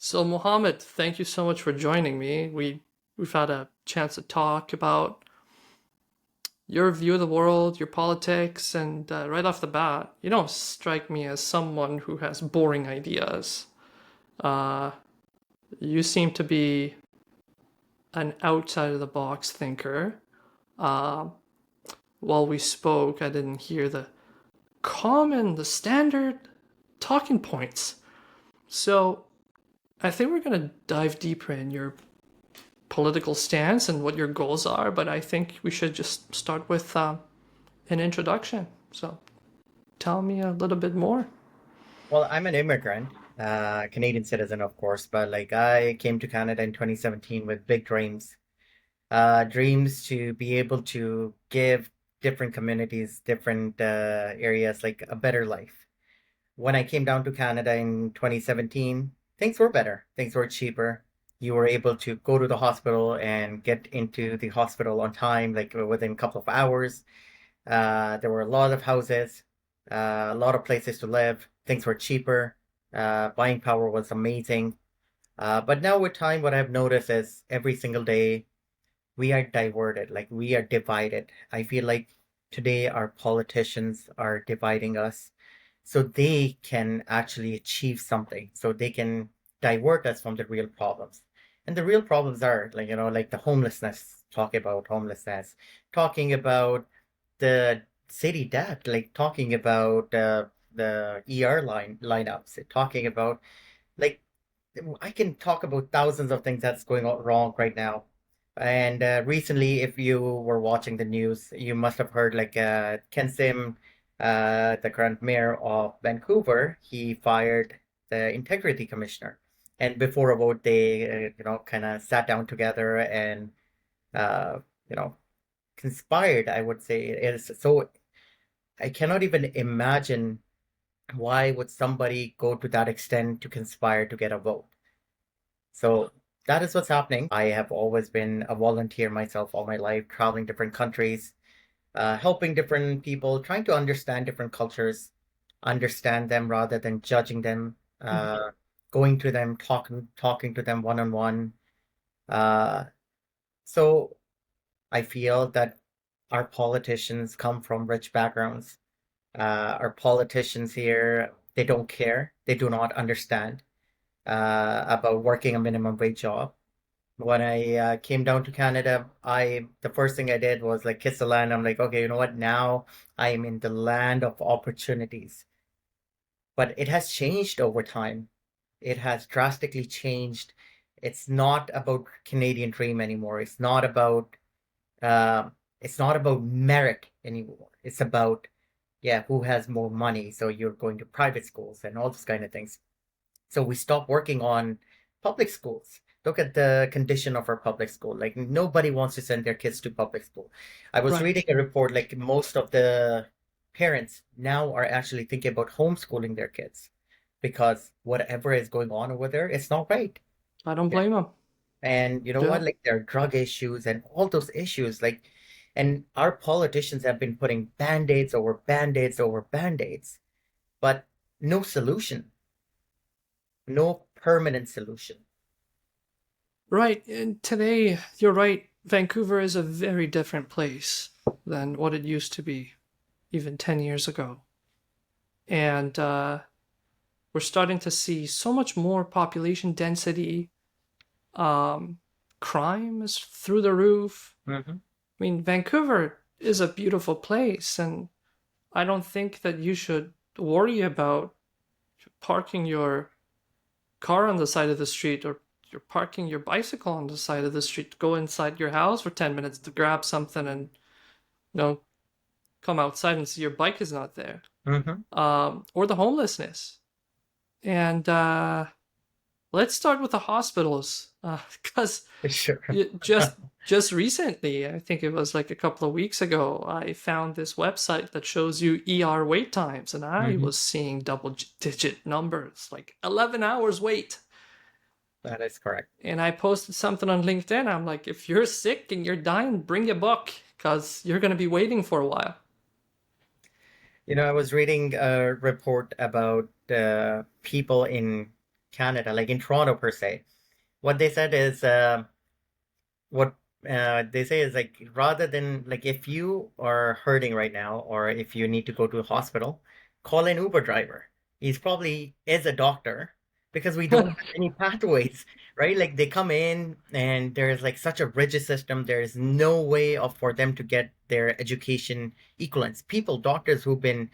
So Muhammad, thank you so much for joining me. We've had a chance to talk about your view of the world, your politics, and right off the bat, you don't strike me as someone who has boring ideas. Uh, you seem to be an outside of the box thinker. Uh, while we spoke, I didn't hear the standard talking points. So I think we're gonna dive deeper in your political stance and what your goals are, but I think we should just start with an introduction. So tell me a little bit more. Well, I'm an immigrant, Canadian citizen, of course, but like I came to Canada in 2017 with big dreams, dreams to be able to give different communities, different areas like a better life. When I came down to Canada in 2017, things were better. Things were cheaper. You were able to go to the hospital and get into the hospital on time, like within a couple of hours. There were a lot of houses, a lot of places to live. Things were cheaper. Buying power was amazing. But now with time, what I've noticed is every single day we are diverted, like we are divided. I feel like today our politicians are dividing us so they can actually achieve something, so they can divert us from the real problems. And the real problems are like, like the homelessness, talking about the city debt, like talking about the ER lineups, talking about like I can talk about thousands of things that's going on wrong right now. And recently, if you were watching the news, you must have heard like Ken Sim, the current mayor of Vancouver, he fired the integrity commissioner. And before a vote, they kind of sat down together and uh, you know conspired. I would say it is so. I cannot even imagine why would somebody go to that extent to conspire to get a vote. So that is what's happening. I have always been a volunteer myself all my life, traveling different countries, helping different people, trying to understand different cultures, understand them rather than judging them, going to them, talking to them one on one. Uh, so I feel that our politicians come from rich backgrounds. Our politicians here, they don't care. They do not understand about working a minimum wage job. When I came down to Canada, I the first thing I did was like kiss the land. I'm like, okay, you know what? Now I am in the land of opportunities. But it has changed over time. It has drastically changed. It's not about Canadian dream anymore. Uh, it's not about merit anymore. It's about who has more money. So you're going to private schools and all those kind of things. So we stopped working on public schools. Look at the condition of our public school. Like nobody wants to send their kids to public school. I was reading Right. a report like most of the parents now are actually thinking about homeschooling their kids because whatever is going on over there, it's not right. I don't Yeah. blame him. And you know what? Yeah. Like there are drug issues and all those issues. And our politicians have been putting band-aids over band-aids over band-aids, but no solution, no permanent solution. Right. And today, you're right. Vancouver is a very different place than what it used to be even 10 years ago. And we're starting to see so much more population density. Um, Crime is through the roof. Mhm. I mean, Vancouver is a beautiful place, and I don't think that you should worry about parking your car on the side of the street or you're parking your bicycle on the side of the street to go inside your house for 10 minutes to grab something and come outside and see your bike is not there. Mhm. Or the homelessness. And let's start with the hospitals because Sure. just recently, I think it was like a couple of weeks ago, I found this website that shows you ER wait times, and I Mhm. was seeing double-digit numbers, like 11 hours wait. That is correct. And I posted something on LinkedIn. I'm like, if you're sick and you're dying, bring your book because you're going to be waiting for a while. I was reading a report about people in Canada, like in Toronto per se. What they said is what they say is like rather than like if you are hurting right now or if you need to go to a hospital, call an Uber driver. He's probably is a doctor because we don't have any pathways, right? Like they come in and there's like such a rigid system. There's no way of for them to get their education equivalents. People, doctors who've been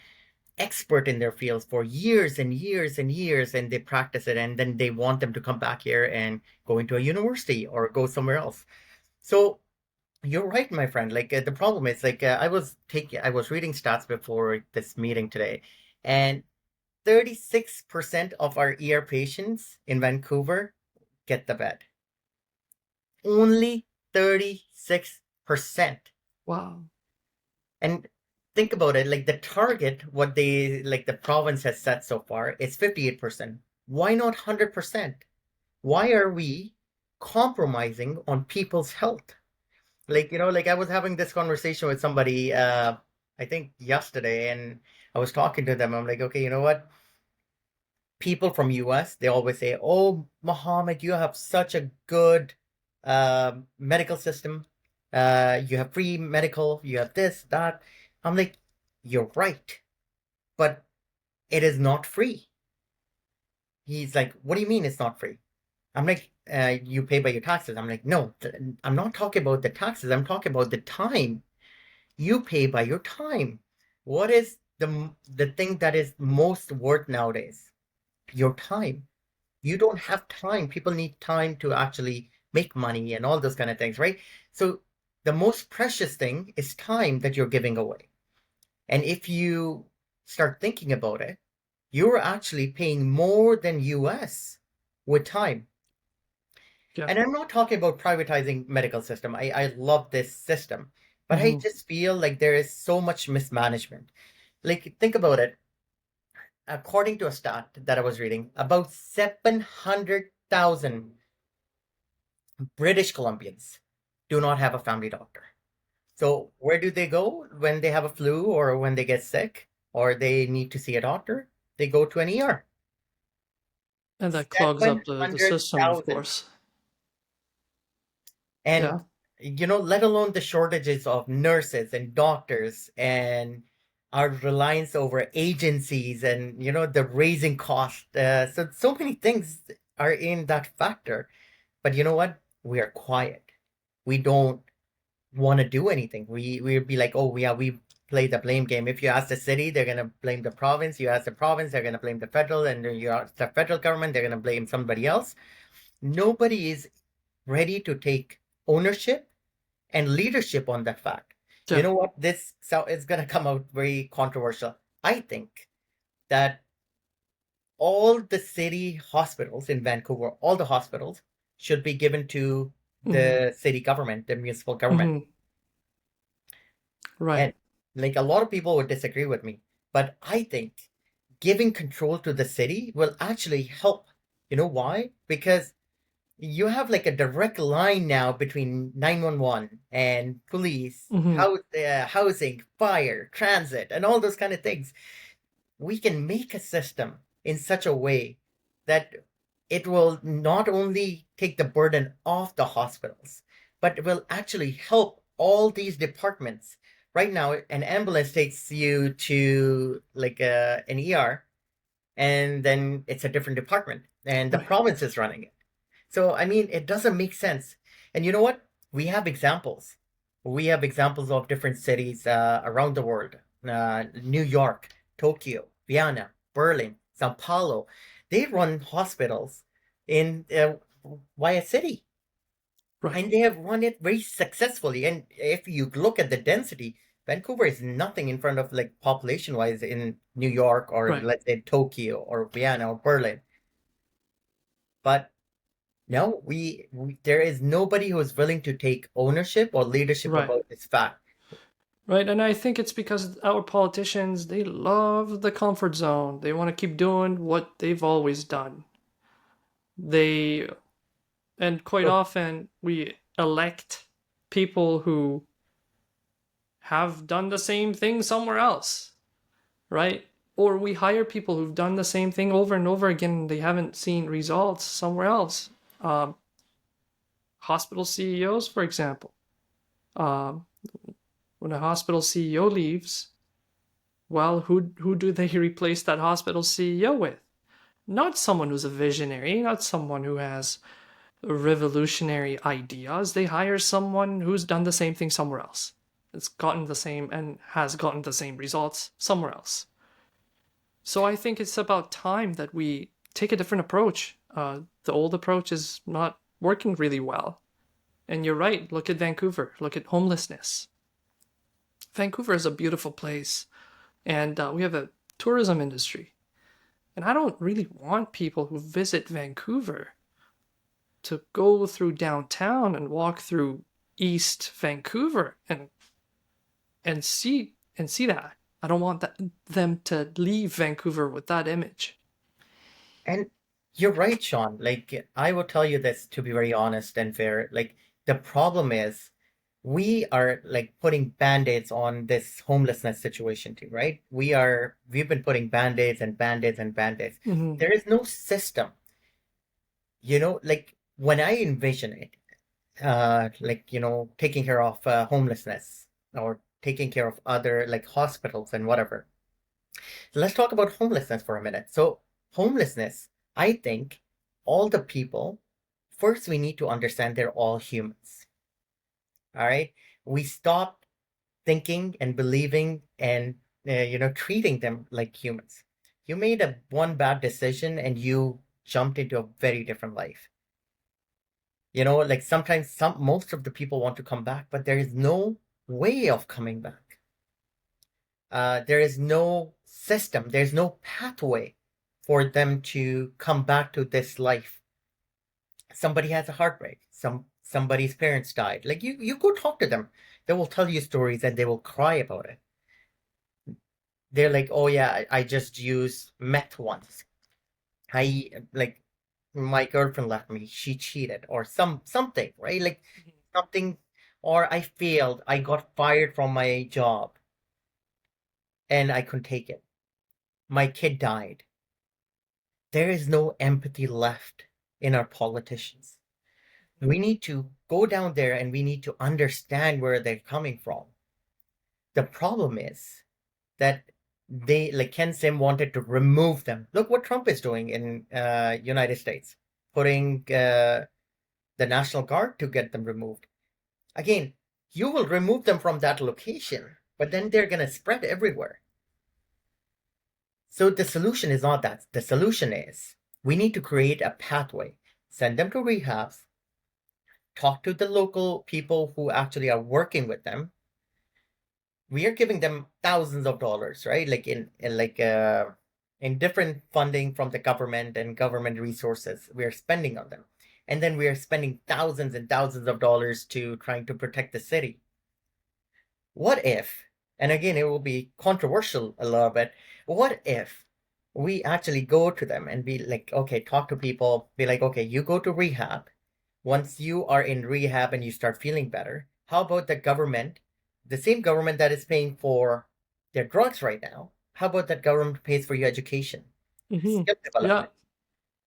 expert in their fields for years and years and years, and they practice it, and then they want them to come back here and go into a university or go somewhere else. So you're right, my friend. Like the problem is like I was reading stats before this meeting today, and 36% of our ER patients in Vancouver get the bed. Only 36%. Wow. And think about it, like the target, what they like the province has set so far is 58%. Why not 100%? Why are we compromising on people's health? Like, like I was having this conversation with somebody, I think yesterday, and I was talking to them. I'm like, okay, you know what? People from US, they always say, "Oh, Muhammad, you have such a good medical system. You have free medical, you have this, that." I'm like, "You're right, but it is not free." He's like, "What do you mean it's not free?" I'm like, "You pay by your taxes." I'm like, "No, I'm not talking about the taxes. I'm talking about the time. You pay by your time. What is the thing that is most worth nowadays? Your time. You don't have time. People need time to actually make money and all those kind of things, right? So the most precious thing is time that you're giving away. And if you start thinking about it, you're actually paying more than US with time. Yeah. And I'm not talking about privatizing medical system. I love this system, but I Hmm. just feel like there is so much mismanagement. Like think about it. According to a stat that I was reading, about 700,000 British Columbians do not have a family doctor. So where do they go when they have a flu or when they get sick or they need to see a doctor? They go to an ER. And that clogs up the system, of 700,000. course. And Yeah. let alone the shortages of nurses and doctors and our reliance over agencies and the raising cost. So many things are in that factor. But you know what? We are quiet. We don't want to do anything. We'd be like, oh yeah, we play the blame game. If you ask the city, they're gonna blame the province. You ask the province, they're gonna blame the federal, and then you ask the federal government, they're gonna blame somebody else. Nobody is ready to take ownership and leadership on that fact. You Yeah. know what? This so it's gonna come out very controversial. I think that all the city hospitals in Vancouver, all the hospitals should be given to Hmm. the city government, the municipal government. Hmm. Right. And like a lot of people would disagree with me, but I think giving control to the city will actually help. You know why? Because you have like a direct line now between 911 and police, Hmm. housing, fire, transit, and all those kind of things. We can make a system in such a way that it will not only take the burden off the hospitals, but it will actually help all these departments. Right now, an ambulance takes you to like an ER, and then it's a different department, and the Right. province is running it. So, I mean, it doesn't make sense. And you know what? We have examples. We have examples of different cities around the world. New York, Tokyo, Vienna, Berlin, Sao Paulo. They run hospitals in via city. Right. And they have run it very successfully. And if you look at the density, Vancouver is nothing in front of like population wise in New York or Right. let's say Tokyo or Vienna or Berlin. But no, there is nobody who is willing to take ownership or leadership Right. about this fact. Right. And I think it's because our politicians, they love the comfort zone. They want to keep doing what they've always done. They, and quite So, often we elect people who have done the same thing somewhere else, right? Or we hire people who've done the same thing over and over again and they haven't seen results somewhere else. Um, Hospital CEOs, for example. Um, when a hospital CEO leaves, well, who do they replace that hospital CEO with? Not someone who's a visionary, not someone who has revolutionary ideas. They hire someone who's done the same thing somewhere else. It's gotten the same and has gotten the same results somewhere else. So I think it's about time that we take a different approach. The old approach is not working really well. And you're right, look at Vancouver, look at homelessness. Vancouver is a beautiful place, and we have a tourism industry. And I don't really want people who visit Vancouver to go through downtown and walk through East Vancouver and see that. I don't want them to leave Vancouver with that image. And you're right, Sean. Like, I will tell you this to be very honest and fair. Like, the problem is we are like putting band-aids on this homelessness situation too, right? We've been putting band-aids and band-aids and band-aids. Mm-hmm. There is no system. Like when I envision it, like, taking care of homelessness or taking care of other like hospitals and whatever. So let's talk about homelessness for a minute. So, homelessness, I think all the people, first we need to understand they're all humans. All right. We stop thinking and believing and, treating them like humans. You made a one bad decision and you jumped into a very different life. Like sometimes most of the people want to come back, but there is no way of coming back. There is no system, there's no pathway for them to come back to this life. Somebody has a heartbreak, somebody's parents died. Like you go talk to them. They will tell you stories and they will cry about it. They're like, oh yeah, I just used meth once. I like my girlfriend left me, she cheated, or something, right? Like something, or I failed, I got fired from my job and I couldn't take it. My kid died. There is no empathy left in our politicians. We need to go down there and we need to understand where they're coming from. The problem is that they, like Ken Sim wanted to remove them. Look what Trump is doing in United States, putting the National Guard to get them removed. Again, you will remove them from that location, but then they're going to spread everywhere. So the solution is not that. The solution is we need to create a pathway, send them to rehabs, talk to the local people who actually are working with them. We are giving them thousands of dollars, right? Like in different funding from the government and government resources we are spending on them. And then we are spending thousands and thousands of dollars to trying to protect the city. What if, and again, it will be controversial a little bit, what if we actually go to them and be like, okay, talk to people, be like, okay, you go to rehab. Once you are in rehab and you start feeling better, how about the same government that is paying for their drugs right now, how about that government pays for your education, Mm-hmm. skill Yeah. development,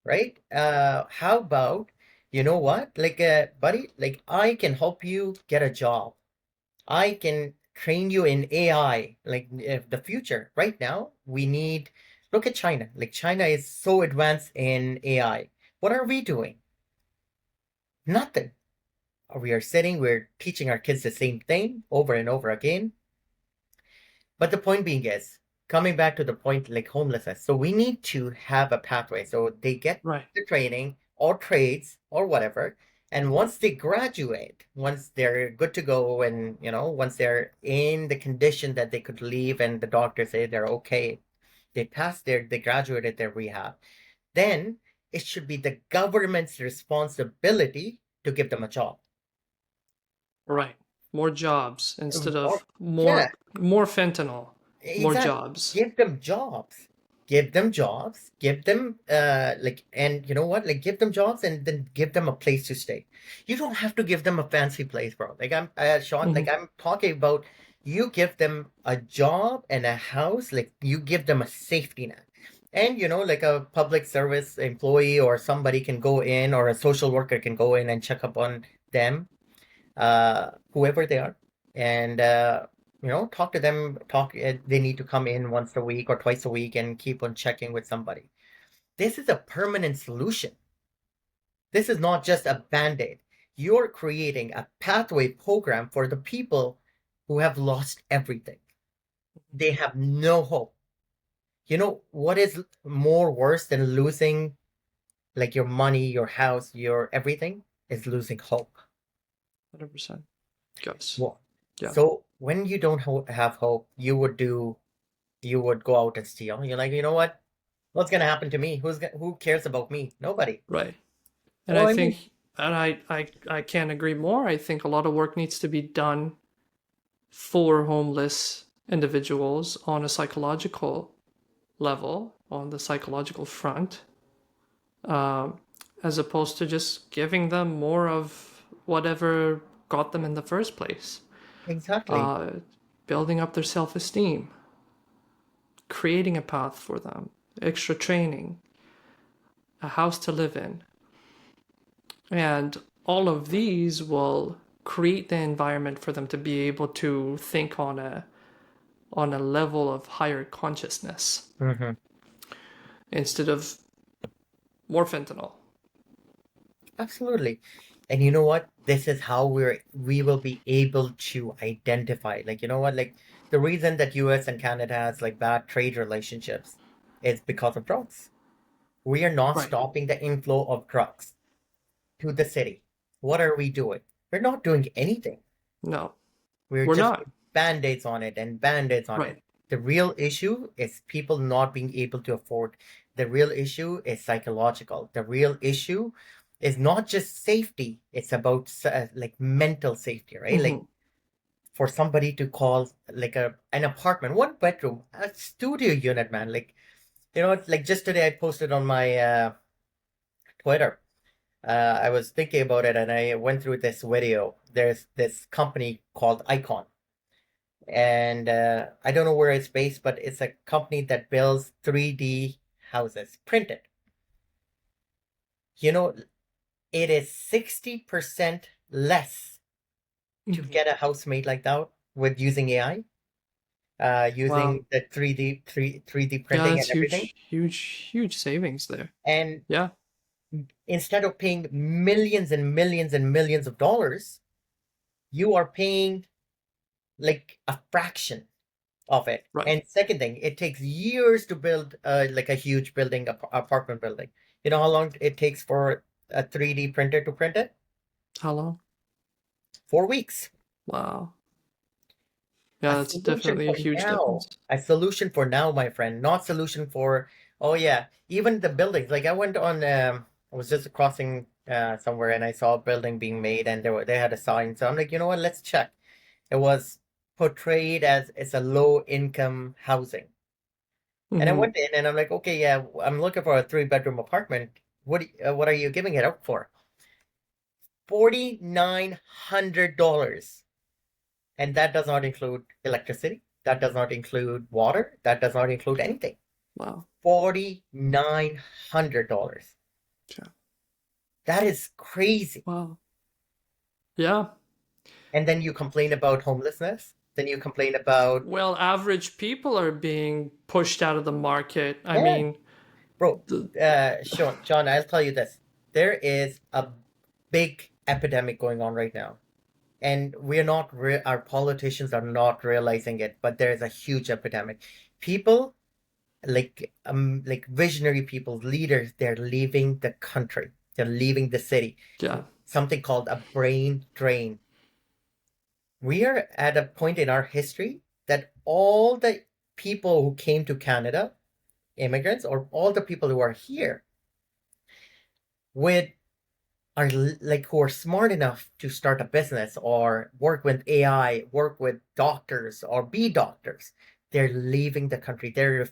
right? How about, you know what? Like, buddy, like I can help you get a job. I can train you in AI, like the future. Right now, look at China. Like China is so advanced in AI. What are we doing? Nothing. We are we're teaching our kids the same thing over and over again. But the point being is, coming back to the point like homelessness. So we need to have a pathway. So they get Right. the training or trades or whatever. And once they graduate, once they're good to go and, once they're in the condition that they could leave and the doctor say they're okay, they graduated their rehab, then it should be the government's responsibility to give them a job. Right. More jobs instead Or, of yeah, more fentanyl. More exactly. jobs. Give them jobs. Give them jobs. Give them like, and you know what? Like give them jobs and then give them a place to stay. You don't have to give them a fancy place, bro. Like I'm Sean, Mm-hmm. like I'm talking about You give them a job and a house, like you give them a safety net. And like a public service employee or somebody can go in, or a social worker can go in and check up on them, whoever they are, and talk to them. They need to come in once a week or twice a week and keep on checking with somebody. This is a permanent solution. This is not just a band-aid. You're creating a pathway program for the people who have lost everything. They have no hope. You know what is more worse than losing like your money, your house, your everything, is losing hope. 100%. Yes. Well, Yeah. so when you don't have hope, you would go out and steal. You're like, you know what? What's gonna happen to me? Who cares about me? Nobody. Right. And Well, I I mean, think, and I can't agree more. I think a lot of work needs to be done for homeless individuals on a psychological level, on the psychological front, um, as opposed to just giving them more of whatever got them in the first place. exactly. Uh, Building up their self esteem, creating a path for them, extra training, a house to live in. And all of these will create the environment for them to be able to think on a level of higher consciousness Hmm. instead of more fentanyl. Absolutely. And you know what? This is how we will be able to identify. Like, you know what? Like the reason that US and Canada has like bad trade relationships is because of drugs. We are not Right. stopping the inflow of drugs to the city. What are we doing? We're not doing anything. No, We're we're just not. putting band-aids on it and band-aids on Right. it. The real issue is people not being able to afford. The real issue is psychological. The real issue is not just safety. It's about like mental safety, right? Like Mm-hmm. for somebody to call like an apartment, one bedroom, a studio unit, man. Like like just today I posted on my Twitter. I was thinking about it and I went through this video. There's this company called Icon, and I don't know where it's based, but it's a company that builds 3D houses, printed. You know, it is 60% less to Mm-hmm. get a house made like that with using AI, Wow. using the 3D Yeah, printing that's and everything. huge, huge, huge savings there. And Yeah. instead of paying millions and millions and millions of dollars, you are paying like a fraction of it. Right. And second thing, it takes years to build like a huge building, apartment building. You know how long it takes for a 3D printer to print it? How long? 4 weeks. Wow. A Yeah, that's solution definitely a for huge now. difference. A solution for now, my friend. Not solution for, oh yeah, even the buildings. Like I went on, I was just crossing somewhere and I saw a building being made and they had a sign. So I'm like, you know what? Let's check. It was portrayed as it's a low income housing. And I Mm-hmm. went in and I'm like, okay, yeah, I'm looking for a 3 bedroom apartment. What are you giving it up for? $4,900. And that does not include electricity. That does not include water. That does not include anything. Wow. $4,900. Yeah. That is crazy. Wow. Yeah. And then you complain about homelessness. Then you complain about, Well, average people are being pushed out of the market. I yeah, mean, bro, the, John, I'll tell you this. There is a big epidemic going on right now. And we're not our politicians are not realizing it, but there is a huge epidemic. People like visionary people, leaders, they're leaving the country. They're leaving the city. yeah. Something called a brain drain. We are at a point in our history that all the people who came to Canada, immigrants, or all the people who are here with are like who are smart enough to start a business or work with AI, work with doctors or be doctors, they're leaving the country. They're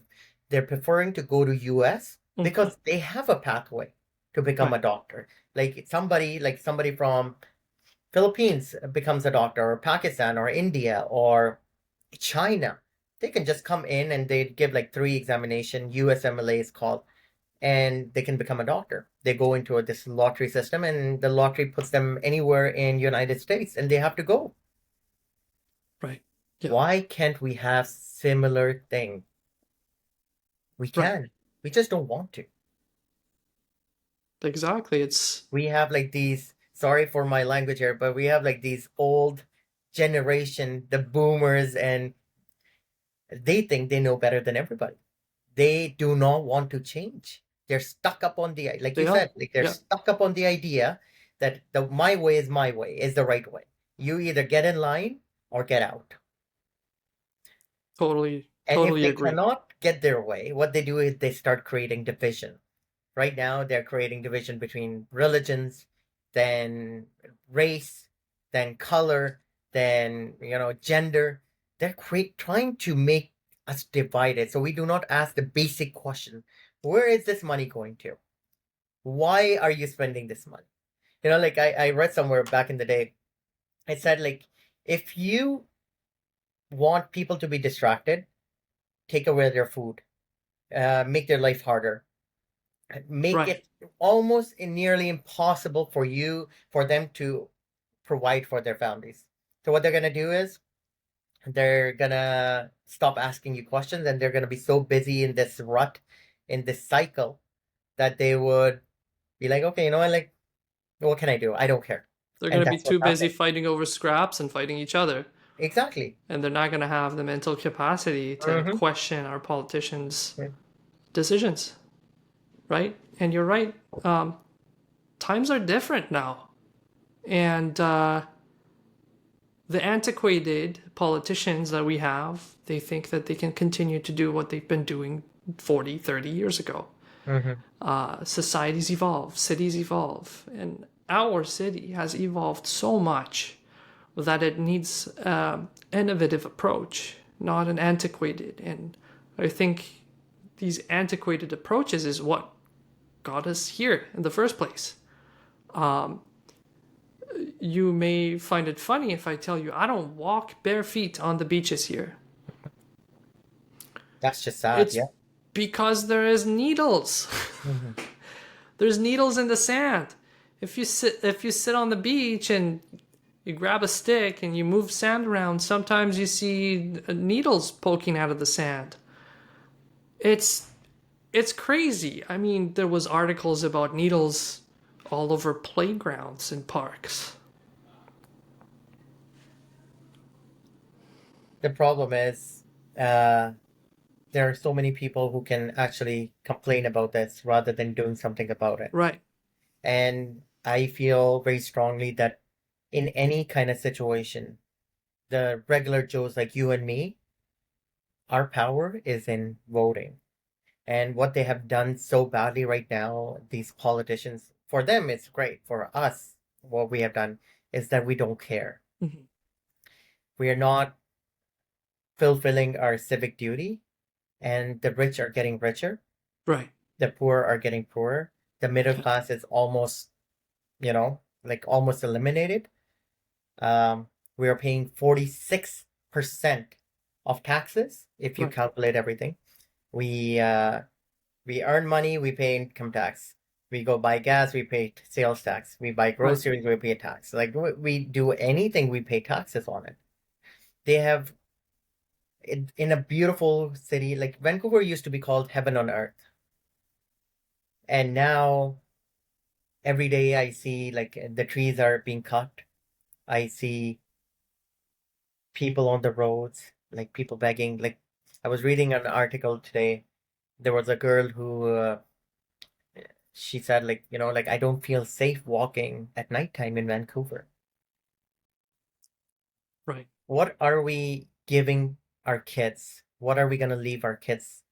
preferring to go to US Mm-hmm. because they have a pathway to become Right. a doctor. Like somebody from Philippines becomes a doctor, or Pakistan or India or China, they can just come in and they give like three examination, USMLA is called, and they can become a doctor. They go into this lottery system, and the lottery puts them anywhere in United States, and they have to go. Right. Yeah. Why can't we have similar thing? We Right. can. We just don't want to. Exactly. It's We have like these, sorry for my language here, but we have like these old generation, the boomers, and they think they know better than everybody. They do not want to change. They're stuck up on the, like you they are. said, like they're Yeah. stuck up on the idea that the my way is my way, is the right way. You either get in line or get out. Totally. And if Totally they agree. cannot get their way, what they do is they start creating division. Right now, they're creating division between religions, then race, then color, then gender. They're trying to make us divided, so we do not ask the basic question: where is this money going to? Why are you spending this money? Like I read somewhere back in the day, it said like if you want people to be distracted, take away their food, make their life harder, make Right. it almost nearly impossible for them to provide for their families. So what they're gonna do is they're gonna stop asking you questions, and they're gonna be so busy in this rut, in this cycle, that they would be like, okay, like, what can I do? I don't care. They're And going to be that's what's too busy happening. fighting over scraps and fighting each other. Exactly. And they're not going to have the mental capacity to Mm-hmm. question our politicians' decisions. Right? And you're right. Times are different now. And the antiquated politicians that we have, they think that they can continue to do what they've been doing 40, 30 years ago. Mm-hmm. Societies evolve, cities evolve, and our city has evolved so much that it needs an innovative approach, not an antiquated. And I think these antiquated approaches is what got us here in the first place. You may find it funny if I tell you I don't walk bare feet on the beaches here. That's just sad. It's Yeah. because there is needles. Mm-hmm. There's needles in the sand. If you sit on the beach and you grab a stick and you move sand around, sometimes you see needles poking out of the sand. It's it's crazy. I mean, there was articles about needles all over playgrounds and parks. The problem is, uh, there are so many people who can actually complain about this rather than doing something about it. Right. And I feel very strongly that in any kind of situation, the regular Joes like you and me, our power is in voting. And what they have done so badly right now, these politicians, for them it's great. For us, what we have done is that we don't care. Mhm. We are not fulfilling our civic duty, and the rich are getting richer, Right. the poor are getting poorer, the middle Yeah. class is almost, like almost eliminated. Um, we are paying 46% of taxes if you Right. calculate everything. We earn money, we pay income tax. We go buy gas, we pay sales tax. We buy Right. groceries, we pay tax. Like we do anything, we pay taxes on it. They have in a beautiful city like Vancouver used to be called heaven on earth, and now every day I see like the trees are being cut. I see people on the roads, like people begging. Like I was reading an article today. There was a girl who she said like like I don't feel safe walking at nighttime in Vancouver. Right. What are we giving our kids? What are we gonna leave our kids?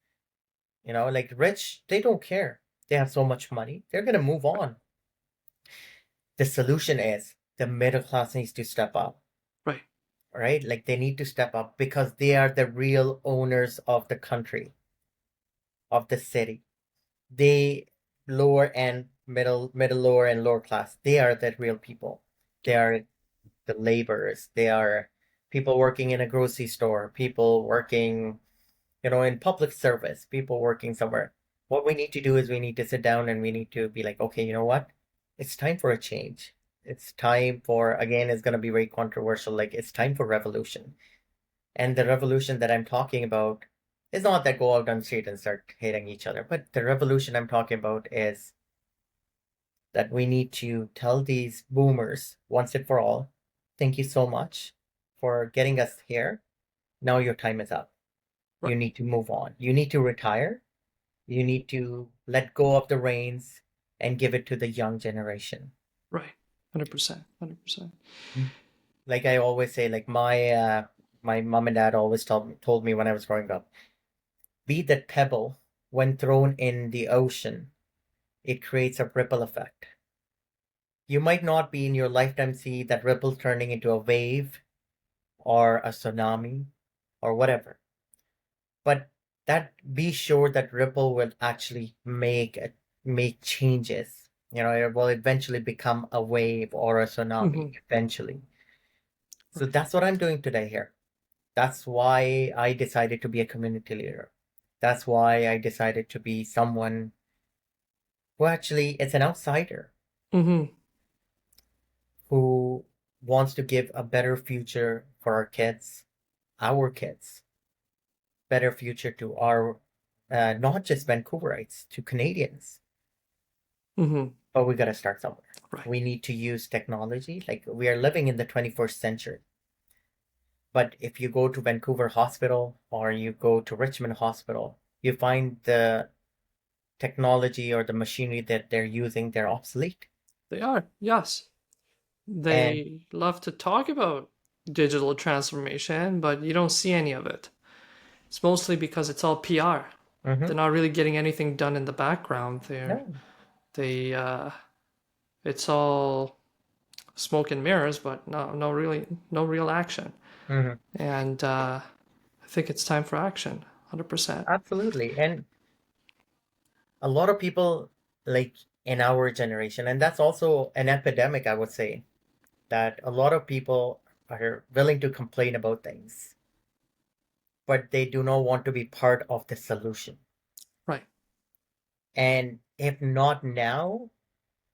Like rich, they don't care. They have so much money. They're gonna move on. The solution is the middle class needs to step up, Right. right? Like they need to step up because they are the real owners of the country, of the city. They lower and middle, lower and lower class. They are the real people. They Yeah. are the laborers. They are. people working in a grocery store, people working, in public service, people working somewhere. What we need to do is we need to sit down and we need to be like, okay, you know what? It's time for a change. It's time for, again, it's going to be very controversial. Like, it's time for revolution. And the revolution that I'm talking about is not that go out on the street and start hating each other, but the revolution I'm talking about is that we need to tell these boomers once and for all, thank you so much for getting us here. Now your time is up. Right. You need to move on. You need to retire. You need to let go of the reins and give it to the young generation. Right. 100%. 100%. Like I always say, like my mom and dad always told me when I was growing up, be that pebble when thrown in the ocean, it creates a ripple effect. You might not be in your lifetime see that ripple turning into a wave or a tsunami or whatever. But that be sure that ripple will actually make changes. It will eventually become a wave or a tsunami eventually. So Right. that's what I'm doing today here. That's why I decided to be a community leader. That's why I decided to be someone who actually is an outsider Mm-hmm. who wants to give a better future for our kids, better future to our not just Vancouverites, to Canadians. Mm-hmm. But we got to start somewhere. Right. We need to use technology. Like we are living in the 21st century. But if you go to Vancouver Hospital or you go to Richmond Hospital, you find the technology or the machinery that they're using, they're obsolete. They are. Yes. And They love to talk about digital transformation, but you don't see any of it. It's mostly because it's all PR. They're mhm, not really getting anything done in the background. no, They it's all smoke and mirrors, but no real action. mhm, And I think it's time for action. 100%. absolutely. And a lot of people like in our generation, and that's also an epidemic, I would say, that a lot of people are willing to complain about things, but they do not want to be part of the solution. Right. And if not now,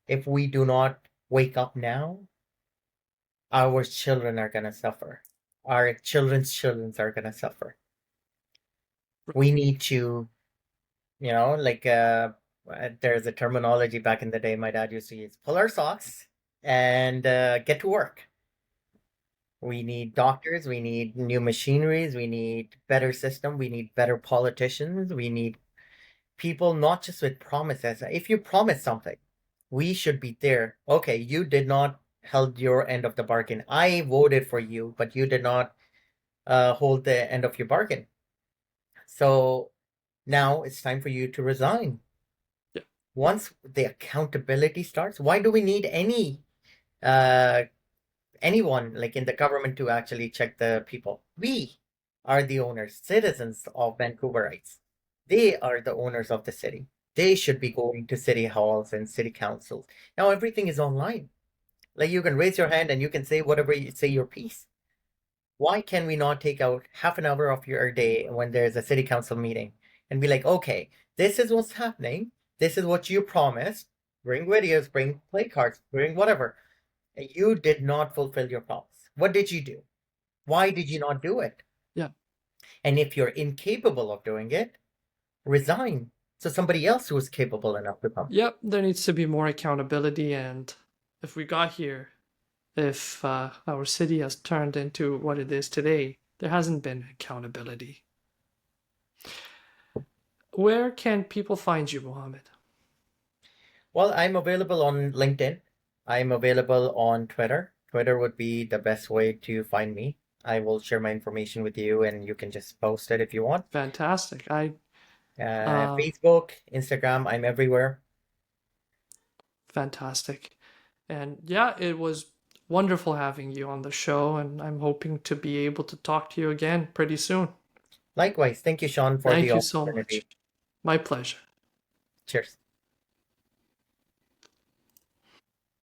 if we do not wake up now, our children are going to suffer. Our children's children are going to suffer. We need to, like there's a terminology back in the day my dad used to use, pull our socks and get to work. We need doctors, we need new machineries, we need better system, we need better politicians, we need people not just with promises. If you promise something, we should be there. Okay, you did not held your end of the bargain. I voted for you, but you did not hold the end of your bargain. So now it's time for you to resign. Yeah. Once the accountability starts, why do we need uh, anyone like in the government to actually check the people? We are the owners, citizens of Vancouverites. They are the owners of the city. They should be going to city halls and city councils. Now everything is online. Like you can raise your hand and you can say whatever you say your piece. Why can we not take out half an hour of your day when there's a city council meeting and be like, okay, this is what's happening. This is what you promised. Bring videos, bring play cards, bring whatever. And you did not fulfill your promise. What did you do? Why did you not do it? Yeah. And if you're incapable of doing it, resign. So somebody else who is capable enough to come. Yep. There needs to be more accountability. And if we got here, if our city has turned into what it is today, there hasn't been accountability. Where can people find you, Mohammed? Well, I'm available on LinkedIn. I'm available on Twitter. Twitter would be the best way to find me. I will share my information with you and you can just post it if you want. Fantastic. Uh, Facebook, Instagram, I'm everywhere. Fantastic. And yeah, it was wonderful having you on the show, and I'm hoping to be able to talk to you again pretty soon. Likewise, thank you, Sean, for the Thank you so much. opportunity. My pleasure. Cheers.